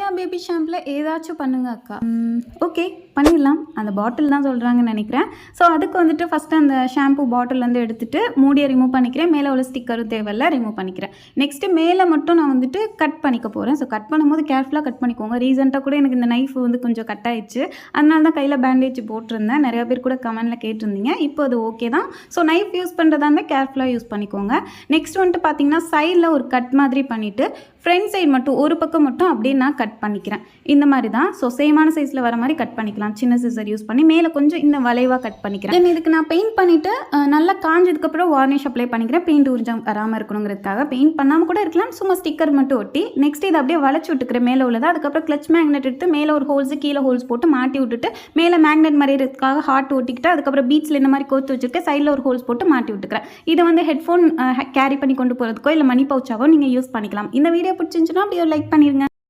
நீலா baby ஷாம்பில் ஏதாச்சும் பண்ணுங்க அக்கா. ஓகே பண்ணிடலாம். அந்த பாட்டில் தான் சொல்கிறாங்கன்னு நினைக்கிறேன். ஸோ அதுக்கு வந்துட்டு ஃபஸ்ட்டு அந்த ஷாம்பு பாட்டிலேருந்து எடுத்துகிட்டு மூடியை ரிமூவ் பண்ணிக்கிறேன். மேலே உள்ள ஸ்டிக்கரும் தேவையில்ல, ரிமூவ் பண்ணிக்கிறேன். நெக்ஸ்ட்டு மேலே மட்டும் நான் வந்துட்டு கட் பண்ணிக்க போகிறேன். ஸோ கட் பண்ணும்போது கேர்ஃபுல்லாக கட் பண்ணிக்கோங்க. ரீசெண்டாக கூட எனக்கு இந்த நைஃப் வந்து கொஞ்சம் கட் ஆயிடுச்சு. அதனால தான் கையில் பேண்டேஜ் போட்டிருந்தேன். நிறையா பேர் கூட கமெண்டில் கேட்டிருந்தீங்க. இப்போ அது ஓகே தான். ஸோ நைஃப் யூஸ் பண்ணுறதா இருந்தால் கேர்ஃபுல்லாக யூஸ் பண்ணிக்கோங்க. நெக்ஸ்ட் வந்துட்டு பார்த்தீங்கன்னா சைடில் ஒரு கட் மாதிரி பண்ணிவிட்டு ஃப்ரண்ட் சைடு மட்டும் ஒரு பக்கம் மட்டும் அப்படியே நான் கட் பண்ணிக்கிறேன். இந்த மாதிரி தான். ஸோ சேமான சைஸில் வர மாதிரி கட் பண்ணிக்கலாம். சின்ன சிசர் யூஸ் பண்ணி மேலே கொஞ்சம் இந்த வளைவாக கட் பண்ணிக்கிறேன். தென் இதுக்கு நான் பெயிண்ட் பண்ணிவிட்டு நல்லா காஞ்சதுக்கப்புறம் வார்னிஷ் அப்ளை பண்ணிக்கிறேன். பெயிண்ட் உறிஞ்சம் வராமல் இருக்கணுங்கிறதுக்காக. பெயிண்ட் பண்ணாமல் கூட இருக்கலாம். சும்மா ஸ்டிக்கர் மட்டும் ஒட்டி நெக்ஸ்ட் இதை அப்படியே வளைச்சி விட்டுக்கிறேன் மேலே உள்ளதை. அதுக்கப்புறம் கிளச் மேக்னெட் எடுத்து மேலே ஒரு ஹோல்ஸு கீழே ஹோல்ஸ் போட்டு மாட்டி விட்டுட்டு மேலே மேக்னெட் மாதிரி இருக்கிறதுக்காக ஹார்ட் ஒட்டிக்கிட்டு அதுக்கப்புறம் பீட்ஸில் இந்த மாதிரி கோத்து வச்சுருக்கேன். சைடில் ஒரு ஹோல்ஸ் போட்டு மாட்டி விட்டுக்கிறேன். இதை வந்து ஹெட்ஃபோன் கேரி பண்ணி கொண்டு போகிறதுக்கோ இல்லை மணி பவுச்சாவோ நீங்கள் யூஸ் பண்ணிக்கலாம். இந்த வீடியோ பிடிச்சிருந்துச்சுன்னா அப்படியே லைக் பண்ணிடுங்க.